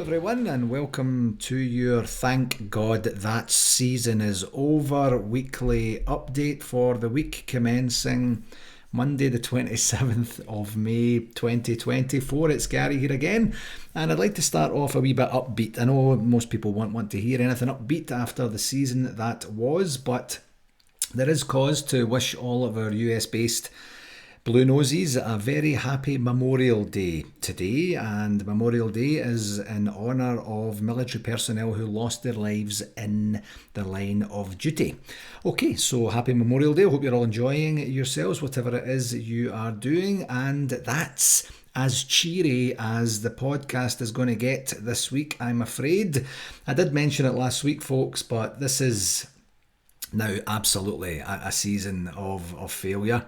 everyone, and welcome to your Thank God That Season is Over weekly update for the week commencing Monday the 27th of May 2024. It's Gary here again, and I'd like to start off a wee bit upbeat. I know most people won't want to hear anything upbeat after the season that was, but there is cause to wish all of our US based Blue Noses a very happy Memorial Day today, and Memorial Day is in honour of military personnel who lost their lives in the line of duty. Okay, so happy Memorial Day. I hope you're all enjoying yourselves, whatever it is you are doing, and that's as cheery as the podcast is going to get this week, I'm afraid. I did mention it last week, folks, but this is now absolutely a season of failure.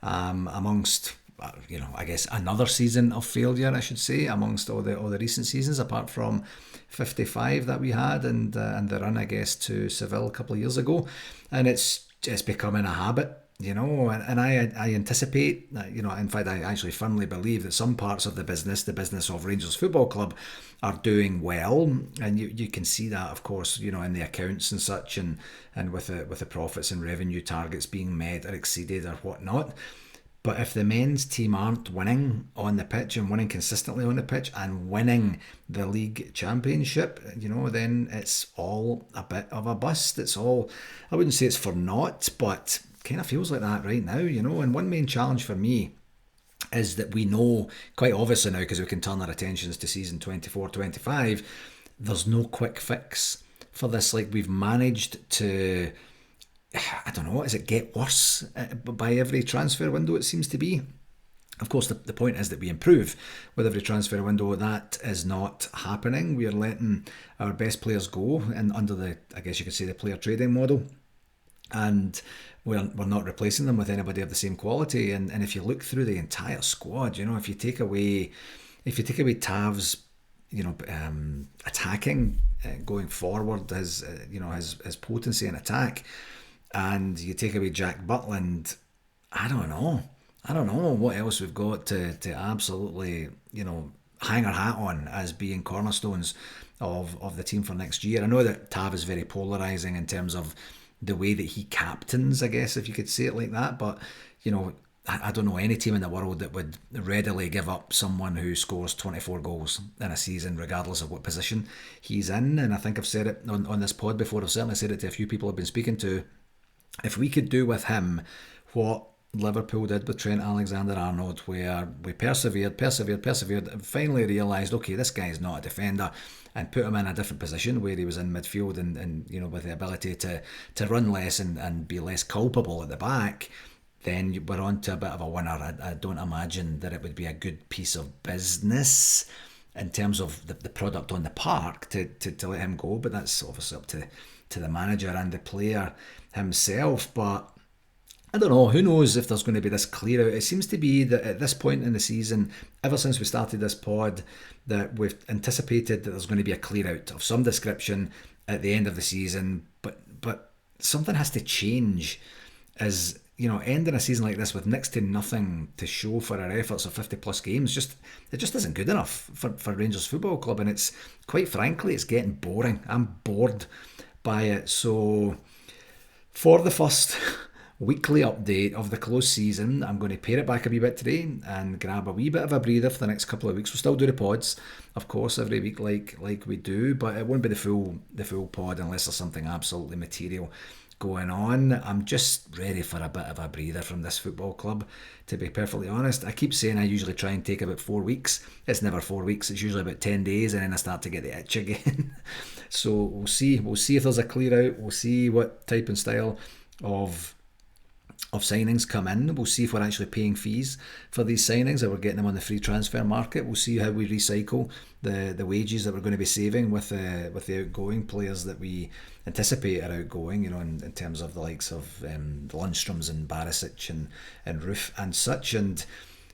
Amongst, I guess another season of failure, I should say, amongst all the recent seasons, apart from 55 that we had and the run, I guess, to Seville a couple of years ago, and it's just becoming a habit. And I anticipate, in fact, I actually firmly believe that some parts of the business of Rangers Football Club, are doing well, and you can see that, of course, in the accounts and such, and with the profits and revenue targets being met or exceeded or whatnot. But if the men's team aren't winning on the pitch and winning consistently on the pitch and winning the league championship, then it's all a bit of a bust. It's all, I wouldn't say it's for naught, but kind of feels like that right now, And one main challenge for me is that we know, quite obviously now, because we can turn our attentions to season 24-25, there's no quick fix for this. Like, we've managed to, I don't know, is it get worse by every transfer window, it seems to be? Of course, the point is that we improve with every transfer window. That is not happening. We are letting our best players go, and under the, I guess you could say, the player trading model, and we're not replacing them with anybody of the same quality. And if you look through the entire squad, if you take away Tav's, attacking going forward, his potency in attack, and you take away Jack Butland, I don't know what else we've got to absolutely, hang our hat on as being cornerstones of the team for next year. I know that Tav is very polarising in terms of the way that he captains, I guess, if you could say it like that, but I don't know any team in the world that would readily give up someone who scores 24 goals in a season, regardless of what position he's in. And I think I've said it on this pod before. I've certainly said it to a few people I've been speaking to. If we could do with him what Liverpool did with Trent Alexander-Arnold, where we persevered, and finally realised, okay, this guy is not a defender, and put him in a different position where he was in midfield and with the ability to run less and be less culpable at the back, then we're on to a bit of a winner. I don't imagine that it would be a good piece of business in terms of the product on the park to let him go, but that's obviously up to the manager and the player himself. But I don't know, who knows if there's going to be this clear out. It seems to be that at this point in the season, ever since we started this pod, that we've anticipated that there's going to be a clear out of some description at the end of the season, but something has to change. As ending a season like this with next to nothing to show for our efforts of 50 plus games, it just isn't good enough for Rangers Football Club, and it's, quite frankly, it's getting boring. I'm bored by it. So for the first weekly update of the close season, I'm going to pare it back a wee bit today and grab a wee bit of a breather for the next couple of weeks. We'll still do the pods, of course, every week like we do, but it won't be the full pod unless there's something absolutely material going on. I'm just ready for a bit of a breather from this football club, to be perfectly honest. I keep saying I usually try and take about 4 weeks. It's never 4 weeks, it's usually about 10 days, and then I start to get the itch again. So we'll see if there's a clear out. We'll see what type and style of signings come in. We'll see if we're actually paying fees for these signings, or we're getting them on the free transfer market. We'll see how we recycle the wages that we're going to be saving with the outgoing players that we anticipate are outgoing, in terms of the likes of the Lundstroms and Barisic and Roof and such. And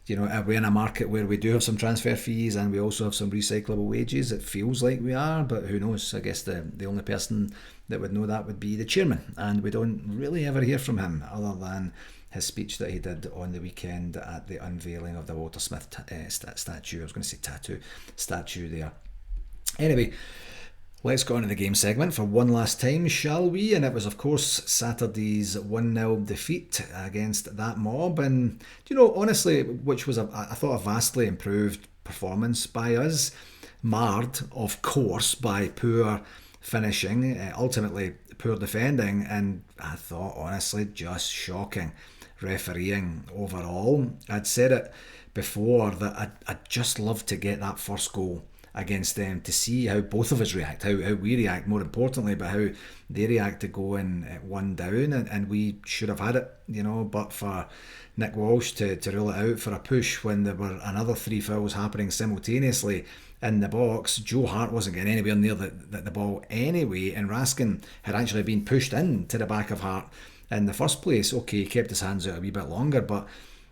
are we in a market where we do have some transfer fees and we also have some recyclable wages? It feels like we are, but who knows? I guess the only person that would know that would be the chairman, and we don't really ever hear from him other than his speech that he did on the weekend at the unveiling of the Walter Smith statue. I was going to say tattoo statue there Anyway, let's go on to the game segment for one last time, shall we? And it was, of course, Saturday's 1-0 defeat against that mob. And, honestly, which was, I thought, a vastly improved performance by us. Marred, of course, by poor finishing, ultimately poor defending, and I thought, honestly, just shocking refereeing overall. I'd said it before that I'd just love to get that first goal against them to see how both of us react, how we react more importantly, but how they react to going one down, and we should have had it, but for Nick Walsh to rule it out for a push when there were another three fouls happening simultaneously in the box. Joe Hart wasn't getting anywhere near the ball anyway, and Raskin had actually been pushed in to the back of Hart in the first place. Okay, he kept his hands out a wee bit longer, but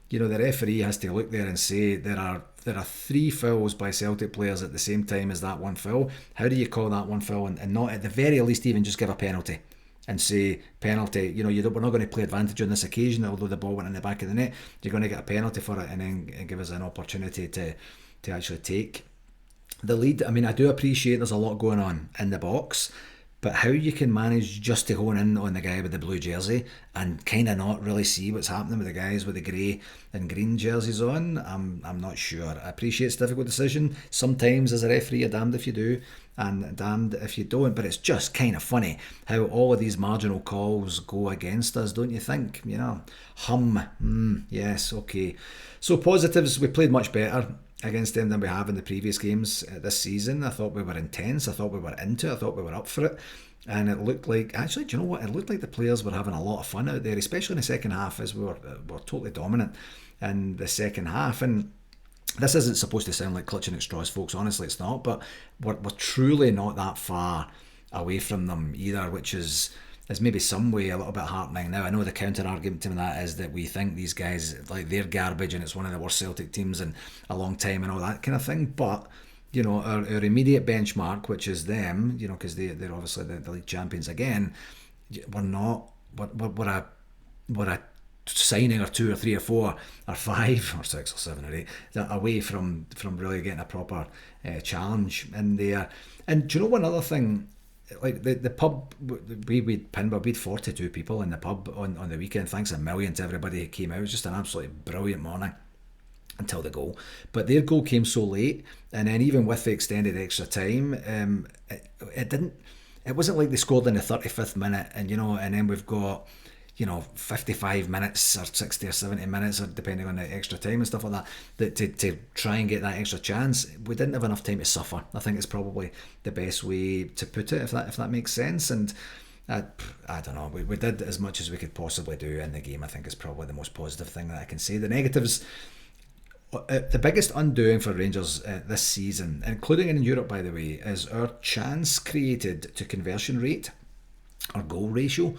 the referee has to look there and say there are three fouls by Celtic players at the same time as that one foul. How do you call that one foul and not at the very least even just give a penalty and say penalty? We're not going to play advantage on this occasion, although the ball went in the back of the net. You're going to get a penalty for it and then give us an opportunity to actually take the lead. I mean, I do appreciate there's a lot going on in the box, but how you can manage just to hone in on the guy with the blue jersey and kind of not really see what's happening with the guys with the grey and green jerseys on, I'm not sure. I appreciate it's a difficult decision. Sometimes as a referee, you're damned if you do and damned if you don't, but it's just kind of funny how all of these marginal calls go against us, don't you think? Yes, okay. So positives, we played much better against them than we have in the previous games this season. I thought we were intense. I thought we were into it. I thought we were up for it. And it looked like, actually, do you know what? It looked like the players were having a lot of fun out there, especially in the second half, as we were totally dominant in the second half. And this isn't supposed to sound like clutching at straws, folks. Honestly, it's not. But we're truly not that far away from them either, which is maybe some way a little bit heartening. Now, I know the counter argument to that is that we think these guys, like, they're garbage and it's one of the worst Celtic teams in a long time and all that kind of thing. But, our immediate benchmark, which is them, because they're obviously the league champions again, we're a signing or two or three or four or five or six or seven or eight away from really getting a proper challenge in there. And do you know one other thing? Like the pub, we'd 42 people in the pub on the weekend. Thanks a million to everybody who came out. It was just an absolutely brilliant morning until the goal. But their goal came so late, and then even with the extended extra time, it wasn't like they scored in the 35th minute, and then we've got 55 minutes or 60 or 70 minutes, or depending on the extra time and stuff like that, to try and get that extra chance. We didn't have enough time to suffer. I think it's probably the best way to put it, if that makes sense. And I don't know, we did as much as we could possibly do in the game. I think is probably the most positive thing that I can say. The negatives, the biggest undoing for Rangers this season, including in Europe by the way, is our chance created to conversion rate, our goal ratio,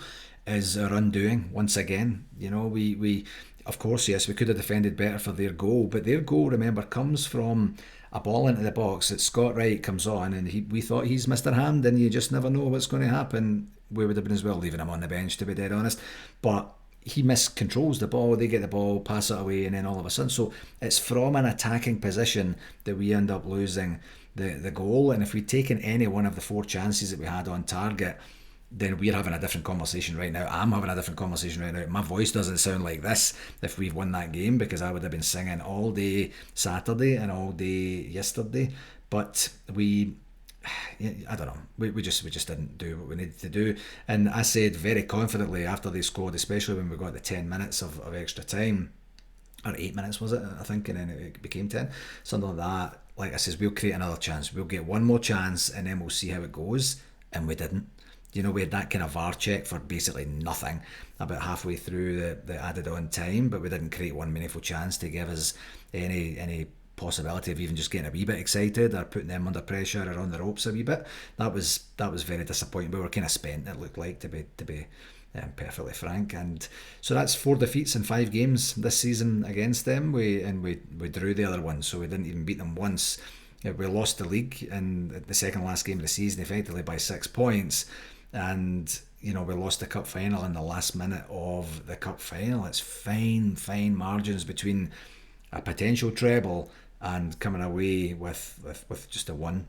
is our undoing once again. We of course, yes, we could have defended better for their goal, but their goal, remember, comes from a ball into the box that Scott Wright comes on, and we thought he's Mr. Hand, and you just never know what's going to happen. We would have been as well leaving him on the bench, to be dead honest, but he miscontrols the ball. They get the ball, pass it away, and then all of a sudden, so it's from an attacking position that we end up losing the goal. And if we'd taken any one of the four chances that we had on target, then we're having a different conversation right now. I'm having a different conversation right now. My voice doesn't sound like this if we've won that game, because I would have been singing all day Saturday and all day yesterday. But I don't know, we just didn't do what we needed to do. And I said very confidently after they scored, especially when we got the 10 minutes of extra time, or 8 minutes was it, I think, and then it became 10, something like that. Like I says, we'll create another chance, we'll get one more chance, and then we'll see how it goes. And we didn't. We had that kind of VAR check for basically nothing about halfway through the added on time, but we didn't create one meaningful chance to give us any possibility of even just getting a wee bit excited or putting them under pressure or on the ropes a wee bit. That was very disappointing. We were kind of spent, it looked like, to be perfectly frank. And so that's 4 defeats in 5 games this season against them. We drew the other one, so we didn't even beat them once. We lost the league in the second last game of the season, effectively by 6 points. And we lost the cup final in the last minute of the cup final. It's fine margins between a potential treble and coming away with just a one.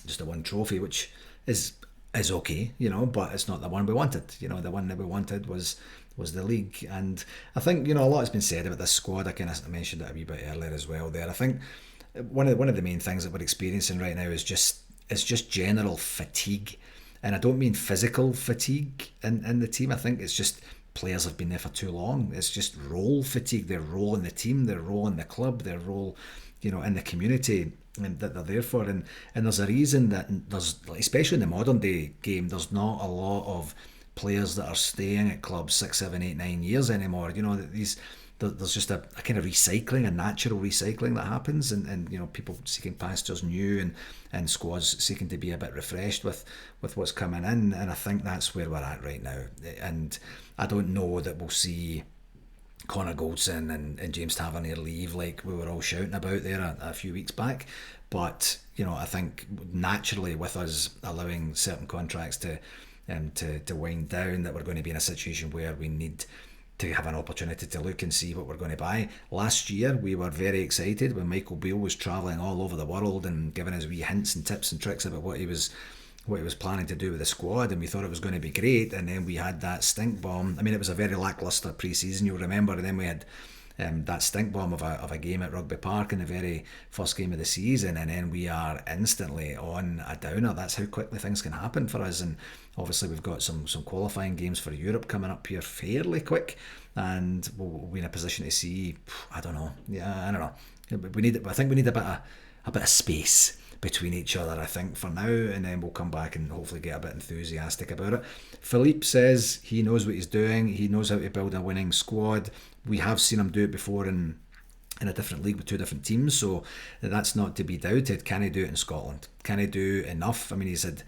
just a one trophy, which is okay, but it's not the one we wanted. The one that we wanted was the league. And I think, a lot has been said about this squad. I kind of mentioned it a wee bit earlier as well there. I think one of the main things that we're experiencing right now is just general fatigue. And I don't mean physical fatigue in the team. I think it's just players have been there for too long. It's just role fatigue. Their role in the team, their role in the club, their role, in the community that they're there for. And there's a reason that there's, especially in the modern day game, there's not a lot of players that are staying at clubs 6, 7, 8, 9 years anymore. There's just a kind of recycling, a natural recycling that happens, and people seeking pastures new, and squads seeking to be a bit refreshed with what's coming in. And I think that's where we're at right now. And I don't know that we'll see Connor Goldson and James Tavernier leave like we were all shouting about there a few weeks back. But I think naturally, with us allowing certain contracts to wind down, that we're going to be in a situation where we need to have an opportunity to look and see what we're going to buy. Last year we were very excited when Michael Beale was travelling all over the world and giving us wee hints and tips and tricks about what he was planning to do with the squad, and we thought it was going to be great. And then we had that stink bomb. I mean, it was a very lacklustre pre-season, you'll remember, and then we had that stink bomb of a game at Rugby Park in the very first game of the season, and then we are instantly on a downer. That's how quickly things can happen for us. And obviously we've got some qualifying games for Europe coming up here fairly quick, and we'll be in a position to see, I don't know, I think we need a bit of space between each other, I think, for now, and then we'll come back and hopefully get a bit enthusiastic about it. Philippe says he knows what he's doing. He knows how to build a winning squad. We have seen him do it before in a different league with two different teams, so that's not to be doubted. Can he do it in Scotland? Can he do enough? I mean, he's had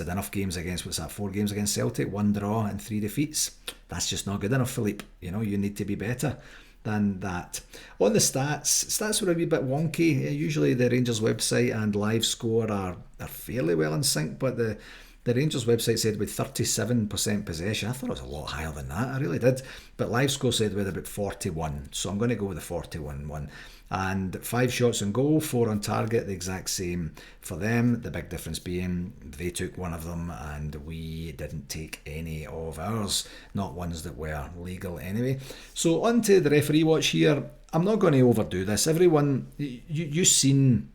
enough games against, 4 games against Celtic, 1 draw and 3 defeats. That's just not good enough, Philippe. You need to be better than that. On the stats were a wee bit wonky. Usually the Rangers website and live score are fairly well in sync, but the Rangers website said with 37% possession. I thought it was a lot higher than that, I really did. But live score said with about 41, so I'm going to go with the 41 one. And 5 shots on goal, 4 on target, the exact same for them. The big difference being they took one of them and we didn't take any of ours, not ones that were legal anyway. So on to the referee watch here. I'm not going to overdo this. Everyone, you've seen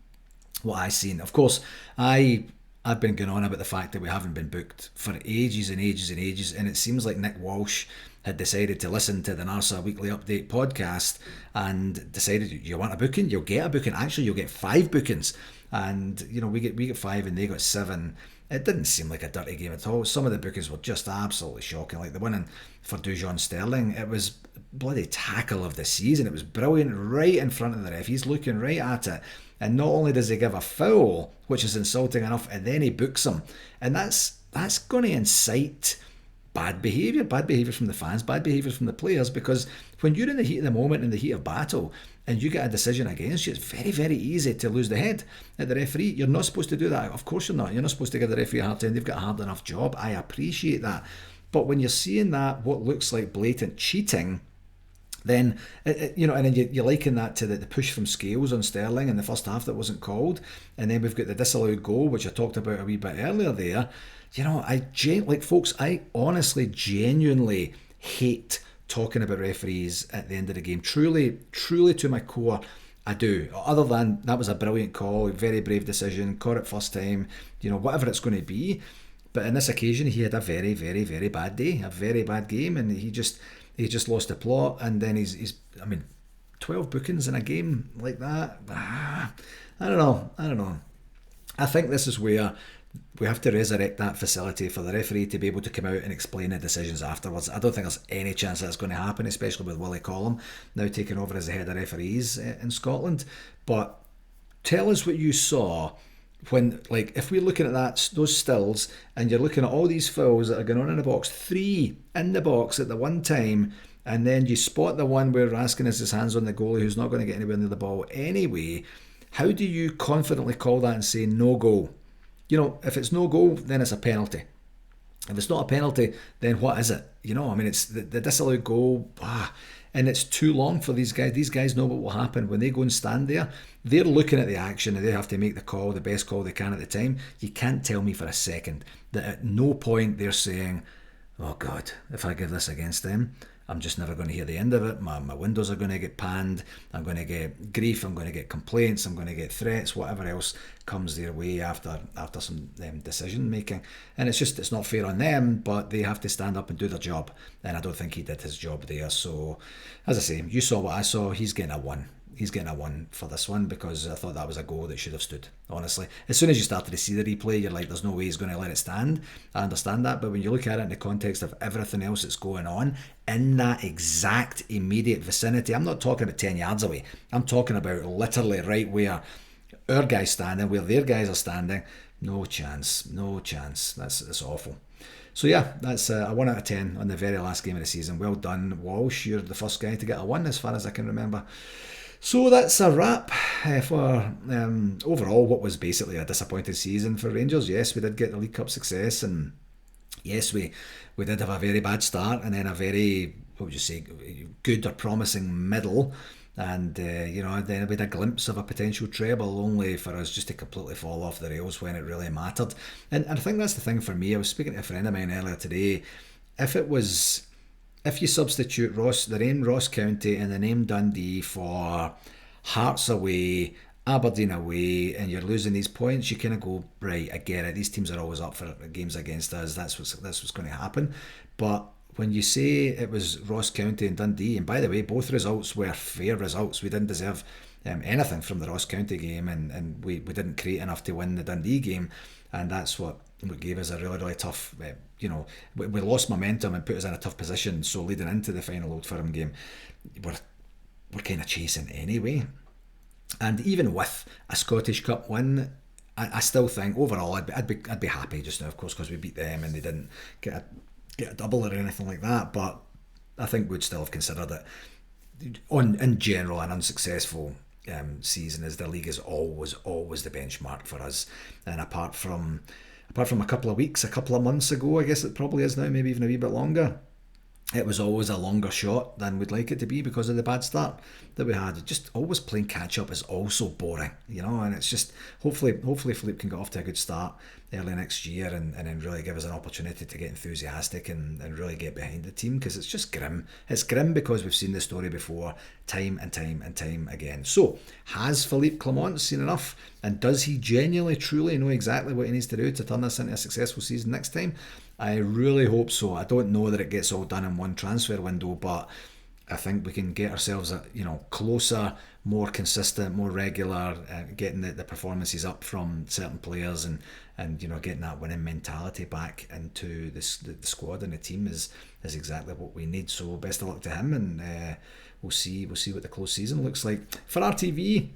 what I've seen. Of course, I've been going on about the fact that we haven't been booked for ages and ages and ages, and it seems like Nick Walsh had decided to listen to the NARSA Weekly Update podcast and decided, you want a booking? You'll get a booking. Actually, you'll get 5 bookings. And, we get 5 and they got 7. It didn't seem like a dirty game at all. Some of the bookings were just absolutely shocking. Like the one for Dujon Sterling, it was bloody tackle of the season. It was brilliant, right in front of the ref. He's looking right at it. And not only does he give a foul, which is insulting enough, and then he books him. And that's going to incite bad behaviour from the fans, bad behaviour from the players, because when you're in the heat of the moment, in the heat of battle, and you get a decision against you, it's very, very easy to lose the head at the referee. You're not supposed to do that. Of course you're not. You're not supposed to give the referee a hard time. They've got a hard enough job. I appreciate that. But when you're seeing that, what looks like blatant cheating, then, and then you liken that to the push from Scales on Sterling in the first half that wasn't called, and then we've got the disallowed goal, which I talked about a wee bit earlier there. I honestly, genuinely hate talking about referees at the end of the game. Truly, truly to my core, I do. Other than that was a brilliant call, a very brave decision, caught it first time, whatever it's going to be. But in this occasion, he had a very, very, very bad day, a very bad game, and he just lost the plot. And then he's 12 bookings in a game like that. I don't know. I think this is where we have to resurrect that facility for the referee to be able to come out and explain the decisions afterwards. I don't think there's any chance that's going to happen, especially with Willie Collum now taking over as the head of referees in Scotland. But tell us what you saw when, if we're looking at those stills and you're looking at all these fouls that are going on in the box, 3 in the box at the one time, and then you spot the one where Raskin has his hands on the goalie who's not going to get anywhere near the ball anyway. How do you confidently call that and say no goal? If it's no goal, then it's a penalty. If it's not a penalty, then what is it? It's the disallowed goal. And and it's too long for these guys. These guys know what will happen when they go and stand there. They're looking at the action and they have to make the call, the best call they can at the time. You can't tell me for a second that at no point they're saying, oh God, if I give this against them, I'm just never going to hear the end of it. My windows are going to get panned. I'm going to get grief. I'm going to get complaints. I'm going to get threats. Whatever else comes their way after some decision making. And it's not fair on them, but they have to stand up and do their job. And I don't think he did his job there. So, as I say, you saw what I saw. He's getting a 1. He's getting a 1 for this one because I thought that was a goal that should have stood, honestly. As soon as you started to see the replay, you're like, there's no way he's going to let it stand. I understand that, but when you look at it in the context of everything else that's going on in that exact immediate vicinity, I'm not talking about 10 yards away. I'm talking about literally right where our guy's standing, where their guys are standing. No chance. That's awful. So yeah, that's a 1 out of 10 on the very last game of the season. Well done, Walsh. You're the first guy to get a 1 as far as I can remember. So that's a wrap for overall what was basically a disappointing season for Rangers. Yes, we did get the League Cup success, and yes, we did have a very bad start and then a very, what would you say, good or promising middle. And, then we had a glimpse of a potential treble, only for us just to completely fall off the rails when it really mattered. And I think that's the thing for me. I was speaking to a friend of mine earlier today. If you substitute the name Ross County and the name Dundee for Hearts away, Aberdeen away, and you're losing these points, you kind of go, right, I get it. These teams are always up for games against us. That's what's going to happen. But when you say it was Ross County and Dundee, and by the way, both results were fair results. We didn't deserve anything from the Ross County game, and we didn't create enough to win the Dundee game, and that's what gave us a really, really tough, we lost momentum and put us in a tough position. So leading into the final Old Firm game, we're kind of chasing anyway. And even with a Scottish Cup win, I still think overall I'd be happy just now, of course, because we beat them and they didn't get a double or anything like that. But I think we'd still have considered it, in general, an unsuccessful season, as the league is always the benchmark for us. And apart from a couple of months ago, I guess it probably is now, maybe even a wee bit longer, it was always a longer shot than we'd like it to be because of the bad start that we had. Just always playing catch up is also boring, and it's just hopefully Philippe can get off to a good start early next year and then really give us an opportunity to get enthusiastic and really get behind the team, because it's just grim. It's grim because we've seen this story before time and time again. So has Philippe Clement seen enough, and does he genuinely truly know exactly what he needs to do to turn this into a successful season next time? I really hope so. I don't know that it gets all done in one transfer window, but I think we can get ourselves closer, more consistent, more regular, getting the performances up from certain players, and getting that winning mentality back into the squad and the team is exactly what we need. So best of luck to him, and we'll see what the close season looks like for RTV.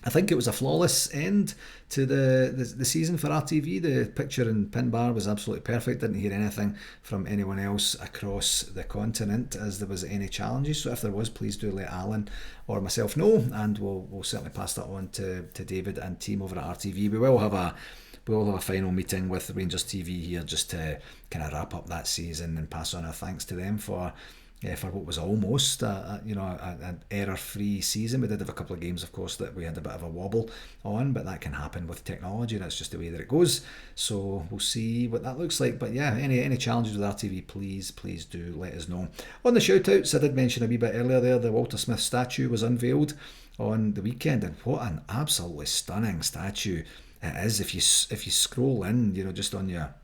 I think it was a flawless end to the season for RTV. The picture and pin bar was absolutely perfect. Didn't hear anything from anyone else across the continent as there was any challenges. So if there was, please do let Alan or myself know, and we'll certainly pass that on to David and team over at RTV. We will have a final meeting with Rangers TV here just to kind of wrap up that season and pass on our thanks to them for what was almost an error-free season. We did have a couple of games, of course, that we had a bit of a wobble on, but that can happen with technology. That's just the way that it goes. So we'll see what that looks like. But yeah, any challenges with RTV, please do let us know. On the shout-outs, I did mention a wee bit earlier there, the Walter Smith statue was unveiled on the weekend, and what an absolutely stunning statue it is. If you scroll in, just on your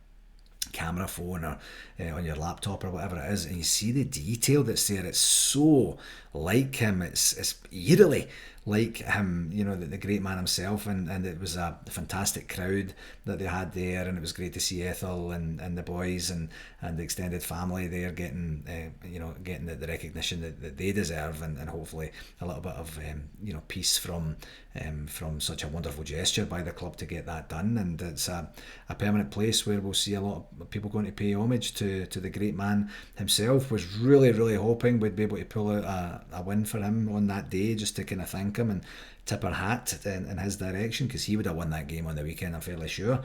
camera phone or on your laptop or whatever it is, and you see the detail that's there, it's so like him, it's eerily like him, the great man himself, and it was a fantastic crowd that they had there, and it was great to see Ethel and the boys and the extended family there getting the recognition that they deserve, and hopefully a little bit of peace from such a wonderful gesture by the club to get that done. And it's a permanent place where we'll see a lot of people going to pay homage to the great man himself. Was really hoping we'd be able to pull out a win for him on that day, just to kind of thank him and tip our hat in his direction, because he would have won that game on the weekend, I'm fairly sure.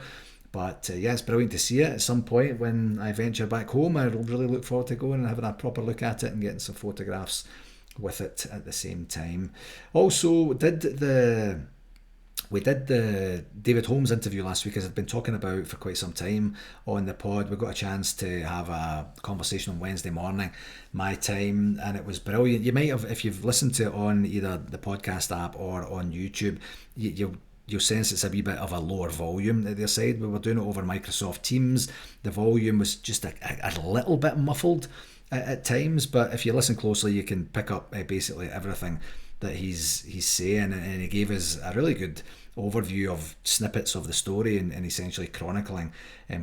But it's brilliant to see it. At some point when I venture back home, I really look forward to going and having a proper look at it and getting some photographs with it at the same time. Also, we did the David Holmes interview last week, as I've been talking about for quite some time on the pod. We got a chance to have a conversation on Wednesday morning, my time, and it was brilliant. You might have, if you've listened to it on either the podcast app or on YouTube, you'll sense it's a wee bit of a lower volume at their side. We were doing it over Microsoft Teams. The volume was just a little bit muffled at times, but if you listen closely, you can pick up basically everything that he's saying, and he gave us a really good overview of snippets of the story and essentially chronicling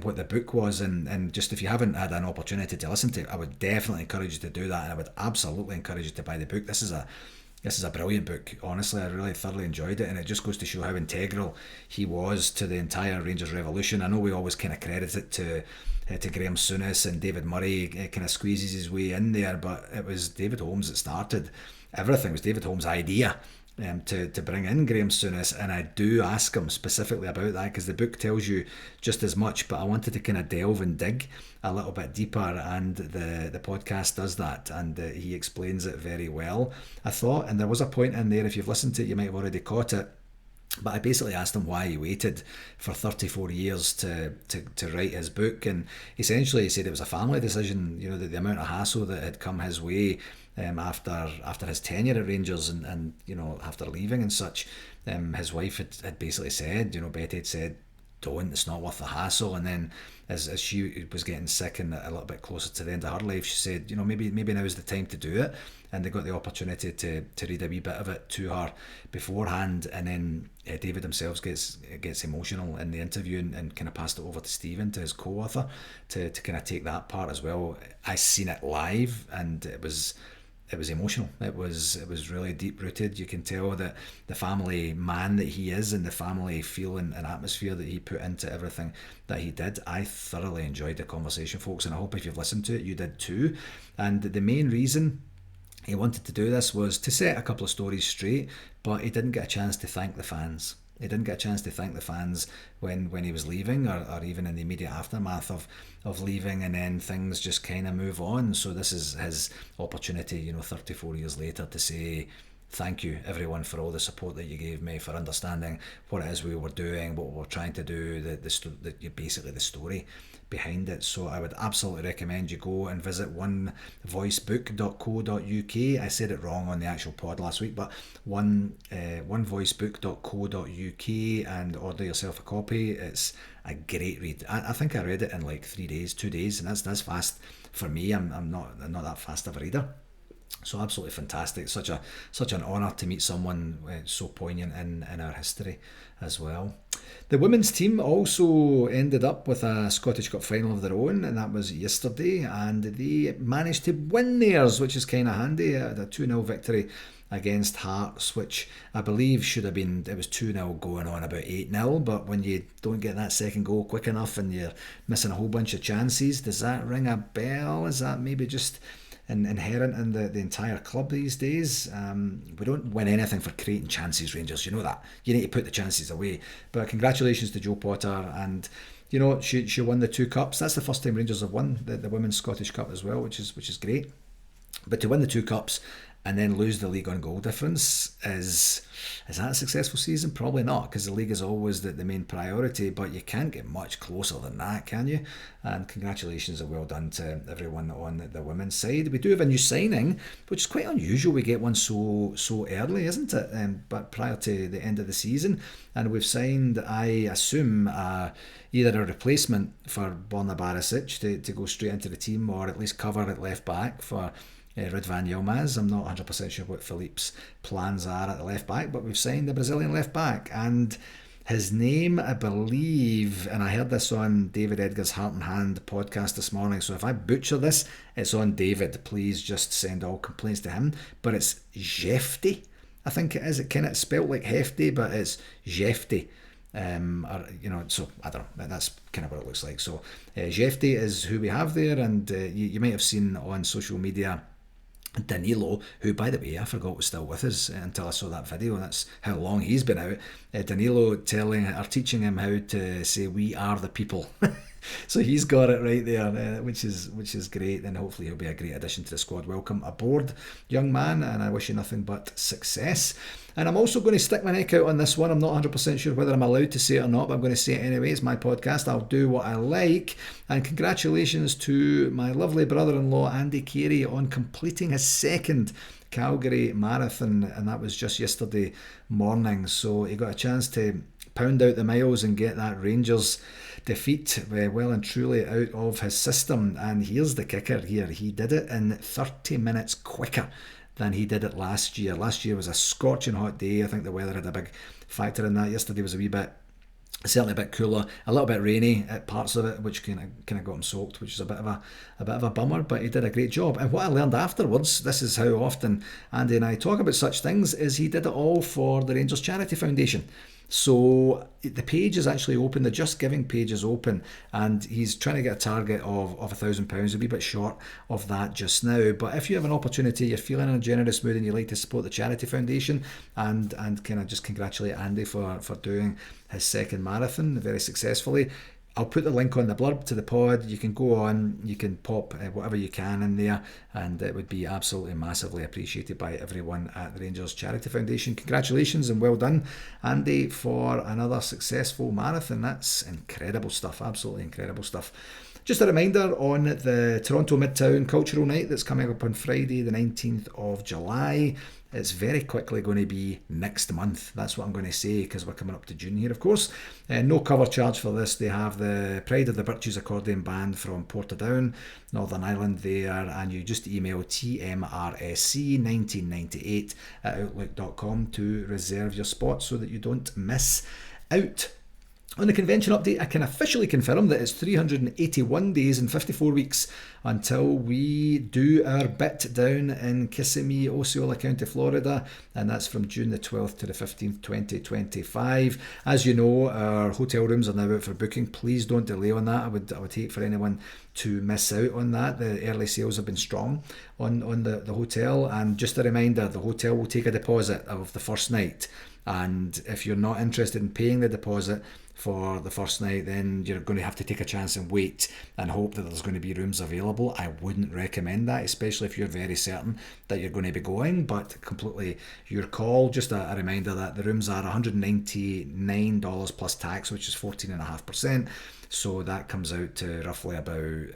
what the book was. And just, if you haven't had an opportunity to listen to it, I would definitely encourage you to do that, and I would absolutely encourage you to buy the book. This is a brilliant book. Honestly, I really thoroughly enjoyed it, and it just goes to show how integral he was to the entire Rangers revolution. I know we always kind of credit it to Graham Souness, and David Murray kind of squeezes his way in there, but it was David Holmes that started everything. It was David Holmes' idea to bring in Graham Souness, and I do ask him specifically about that, because the book tells you just as much, but I wanted to kind of delve and dig a little bit deeper, and the podcast does that, and he explains it very well, I thought. And there was a point in there, if you've listened to it, you might have already caught it, but I basically asked him why he waited for 34 years to write his book, and essentially he said it was a family decision. You know, the amount of hassle that had come his way after his tenure at Rangers, and you know, after leaving and such. His wife had basically said, you know, Betty had said, don't, it's not worth the hassle. And then as she was getting sick and a little bit closer to the end of her life, she said, you know, maybe now is the time to do it. And they got the opportunity to read a wee bit of it to her beforehand, and then David himself gets emotional in the interview, and kind of passed it over to Stephen, to his co-author, to kind of take that part as well. I seen it live, and it was emotional. It was really deep rooted. You can tell that the family man that he is, and the family feel and atmosphere that he put into everything that he did. I thoroughly enjoyed the conversation, folks, and I hope if you've listened to it, you did too. And the main reason he wanted to do this was to set a couple of stories straight, but he didn't get a chance to thank the fans. He didn't get a chance to thank the fans when he was leaving, or even in the immediate aftermath of leaving, and then things just kind of move on. So this is his opportunity, you know, 34 years later, to say thank you everyone for all the support that you gave me, for understanding what it is we were doing, what we were trying to do, basically the story behind it. So I would absolutely recommend you go and visit onevoicebook.co.uk. I said it wrong on the actual pod last week, but onevoicebook.co.uk, and order yourself a copy. It's a great read. I think I read it in like 2 days, and that's fast for me. I'm not that fast of a reader. So absolutely fantastic. Such an honour to meet someone so poignant in our history as well. The women's team also ended up with a Scottish Cup final of their own, and that was yesterday, and they managed to win theirs, which is kind of handy. A 2-0 victory against Hearts, which I believe should have been, it was 2-0 going on about 8-0, but when you don't get that second goal quick enough and you're missing a whole bunch of chances, does that ring a bell? Is that maybe just inherent in the entire club these days? We don't win anything for creating chances, Rangers, you know that. You need to put the chances away. But congratulations to Jo Potter, and you know, she won the 2 cups. That's the first time Rangers have won the Women's Scottish Cup as well, which is great. But to win the 2 cups and then lose the league on goal difference, is that a successful season? Probably not, because the league is always the main priority, but you can't get much closer than that, can you? And congratulations are well done to everyone on the women's side. We do have a new signing, which is quite unusual. We get one so early, isn't it? But prior to the end of the season, and we've signed, I assume, either a replacement for Borna Barisic to go straight into the team, or at least cover at left back for Ridvan Yilmaz. I'm not 100% sure what Philippe's plans are at the left back, but we've signed the Brazilian left back, and his name, I believe, and I heard this on David Edgar's Heart and Hand podcast this morning, so if I butcher this, it's on David. Please just send all complaints to him. But it's Jefty, I think it is. It kind of spelt like hefty, but it's Jefty. So I don't know, that's kind of what it looks like. So Jefty is who we have there, and you might have seen on social media Danilo, who, by the way, I forgot was still with us until I saw that video. That's how long he's been out. Danilo teaching him how to say "We are the people." So he's got it right there, which is great, and hopefully he'll be a great addition to the squad. Welcome aboard, young man, and I wish you nothing but success. And I'm also going to stick my neck out on this one. I'm not 100% sure whether I'm allowed to say it or not, but I'm going to say it anyway. It's my podcast. I'll do what I like. And congratulations to my lovely brother-in-law, Andy Carey, on completing his second Calgary Marathon, and that was just yesterday morning. So he got a chance to pound out the miles and get that Rangers defeat well and truly out of his system. And here's the kicker here. He did it in 30 minutes quicker than he did it last year. Last year was a scorching hot day. I think the weather had a big factor in that. Yesterday was a wee bit, certainly a bit cooler, a little bit rainy at parts of it, which kind of got him soaked, which is a bit of a bummer. But he did a great job. And what I learned afterwards, this is how often Andy and I talk about such things, is he did it all for the Rangers Charity Foundation. So the page is actually open, the Just Giving page is open, and he's trying to get a target of £1,000, a wee bit short of that just now. But if you have an opportunity, you're feeling in a generous mood and you like to support the Charity Foundation, and kind of just congratulate Andy for doing his second marathon very successfully. I'll put the link on the blurb to the pod. You can go on, you can pop whatever you can in there, and it would be absolutely massively appreciated by everyone at the Rangers Charity Foundation. Congratulations and well done, Andy, for another successful marathon. That's incredible stuff, absolutely incredible stuff. Just a reminder on the Toronto Midtown Cultural Night that's coming up on Friday the 19th of July. It's very quickly going to be next month. That's what I'm going to say, because we're coming up to June here, of course. No cover charge for this. They have the Pride of the Virtues accordion band from Portadown, Northern Ireland there, and you just email tmrsc1998 at outlook.com to reserve your spot so that you don't miss out. On the convention update, I can officially confirm that it's 381 days and 54 weeks until we do our bit down in Kissimmee, Osceola County, Florida, and that's from June the 12th to the 15th, 2025. As you know, our hotel rooms are now out for booking. Please don't delay on that. I would hate for anyone to miss out on that. The early sales have been strong on the hotel, and just a reminder, the hotel will take a deposit of the first night, and if you're not interested in paying the deposit for the first night, then you're going to have to take a chance and wait and hope that there's going to be rooms available. I wouldn't recommend that, especially if you're very certain that you're going to be going, but completely your call. Just a reminder that the rooms are $199 plus tax, which is 14.5%. So that comes out to roughly about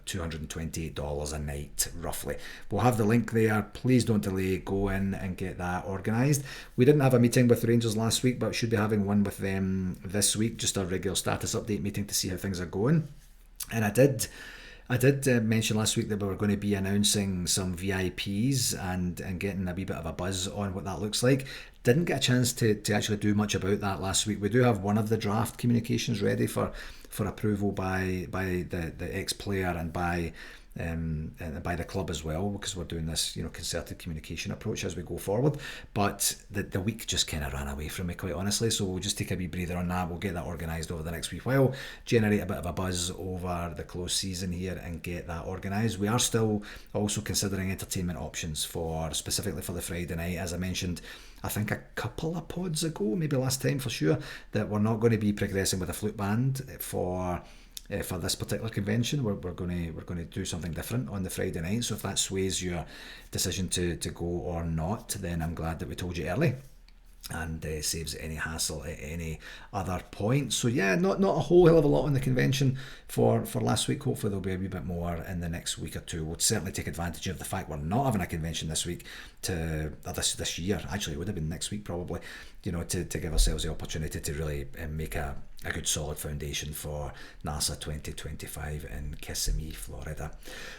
$228 a night, roughly. We'll have the link there. Please don't delay. Go in and get that organised. We didn't have a meeting with the Rangers last week, but should be having one with them this week. Just a regular status update meeting to see how things are going. And I did mention last week that we were going to be announcing some VIPs and getting a wee bit of a buzz on what that looks like. Didn't get a chance to actually do much about that last week. We do have one of the draft communications ready for approval by the ex-player and by the club as well, because we're doing this concerted communication approach as we go forward. But the week just kind of ran away from me, quite honestly, so we'll just take a wee breather on that. We'll get that organised over the next wee while, generate a bit of a buzz over the close season here and get that organised. We are still also considering entertainment options specifically for the Friday night. As I mentioned, I think a couple of pods ago, maybe last time for sure, that we're not going to be progressing with a flute band for this particular convention. We're going to do something different on the Friday night. So if that sways your decision to go or not, then I'm glad that we told you early, and saves any hassle at any other point. So yeah, not a whole hell of a lot on the convention for last week. Hopefully there'll be a wee bit more in the next week or two. We'll certainly take advantage of the fact we're not having a convention this week this year. Actually, it would have been next week probably, to give ourselves the opportunity to really make a good solid foundation for NARSA 2025 in Kissimmee, Florida.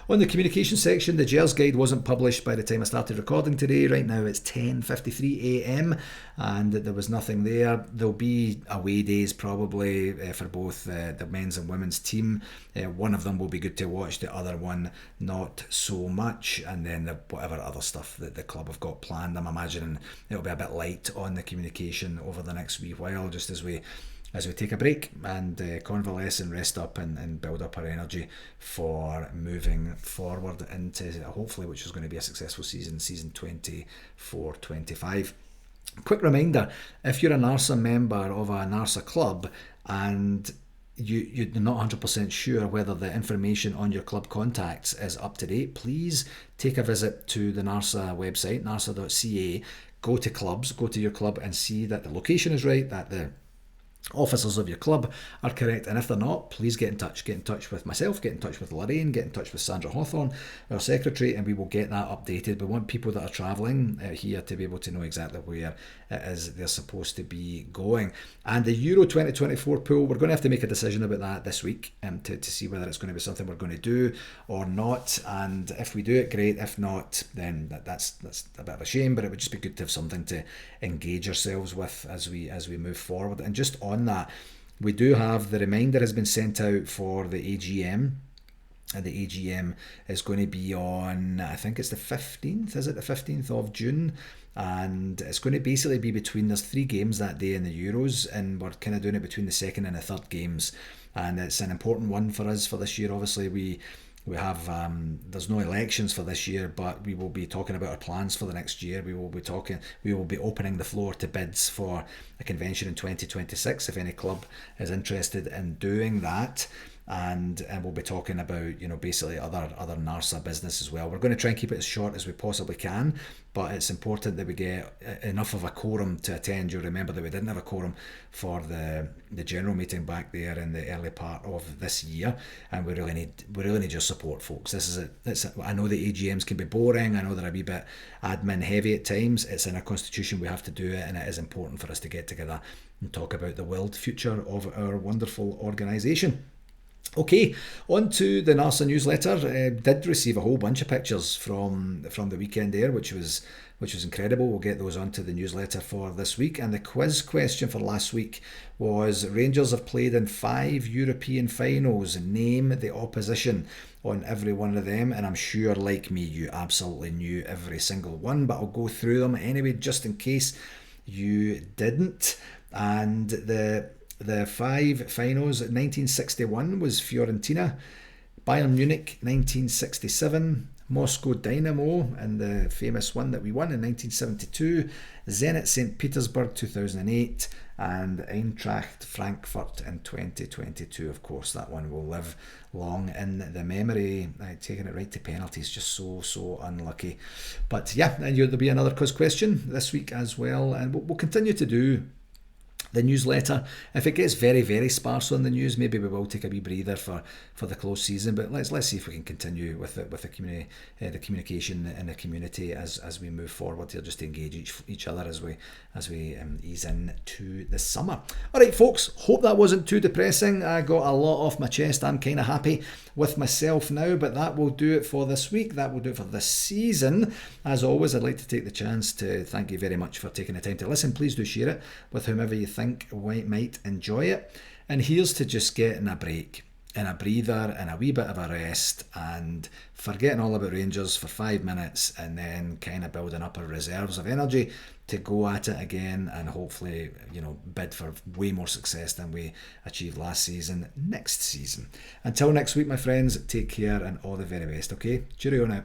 On the communication section, the Gers Guide wasn't published by the time I started recording today. Right now it's 10:53 a.m. and there was nothing there. There'll be away days probably for both the men's and women's team. One of them will be good to watch, the other one not so much, and then whatever other stuff that the club have got planned, I'm imagining it'll be a bit light on the communication over the next wee while, just as we as we take a break and convalesce and rest up and build up our energy for moving forward into hopefully, which is going to be a successful season 24-25. Quick reminder, if you're a NARSA member of a NARSA club and you're not 100% sure whether the information on your club contacts is up to date, please take a visit to the NARSA website, narsa.ca. Go to clubs, go to your club and see that the location is right, that the officers of your club are correct, and if they're not, please get in touch. Get in touch with myself, get in touch with Lorraine, get in touch with Sandra Hawthorne, our secretary, and we will get that updated. We want people that are travelling here to be able to know exactly where it is they're supposed to be going. And the Euro 2024 pool, we're going to have to make a decision about that this week to see whether it's going to be something we're going to do or not. And if we do it, great. If not, then that's a bit of a shame, but it would just be good to have something to engage ourselves with as we move forward. And just on that, we do have the reminder has been sent out for the AGM. And the AGM is going to be on, I think it's the 15th, is it the 15th of June? And it's going to basically be between, there's 3 games that day in the Euros, and we're kind of doing it between the second and the third games. And it's an important one for us for this year. Obviously, we have, there's no elections for this year, but we will be talking about our plans for the next year. We will be opening the floor to bids for a convention in 2026 if any club is interested in doing that. And we'll be talking about, basically other NARSA business as well. We're going to try and keep it as short as we possibly can, but it's important that we get enough of a quorum to attend. You'll remember that we didn't have a quorum for the general meeting back there in the early part of this year, and we really need your support, folks. I know the AGMs can be boring. I know they're a wee bit admin heavy at times. It's in our constitution. We have to do it, and it is important for us to get together and talk about the world future of our wonderful organisation. Okay, on to the NARSA newsletter. Did receive a whole bunch of pictures from the weekend there, which was incredible. We'll get those onto the newsletter for this week. And the quiz question for last week was: Rangers have played in 5 European finals. Name the opposition on every one of them. And I'm sure, like me, you absolutely knew every single one, but I'll go through them anyway, just in case you didn't. And the 5 finals: 1961 was Fiorentina, Bayern Munich 1967, Moscow Dynamo and the famous one that we won in 1972, Zenit St. Petersburg 2008, and Eintracht Frankfurt in 2022. Of course, that one will live long in the memory. Taking it right to penalties, just so unlucky. But yeah, and there'll be another quiz question this week as well, and we'll continue to do the newsletter. If it gets very, very sparse on the news, maybe we will take a wee breather for the close season. But let's see if we can continue with the community, the communication in the community as we move forward here, just to engage each other as we ease into the summer. All right, folks. Hope that wasn't too depressing. I got a lot off my chest. I'm kind of happy with myself now, but that will do it for this week. That will do it for this season. As always, I'd like to take the chance to thank you very much for taking the time to listen. Please do share it with whomever you think might enjoy it. And here's to just getting a break and a breather and a wee bit of a rest and forgetting all about Rangers for 5 minutes, and then kind of building up our reserves of energy to go at it again and hopefully, bid for way more success than we achieved last season next season. Until next week, my friends, take care and all the very best, okay? Cheerio now.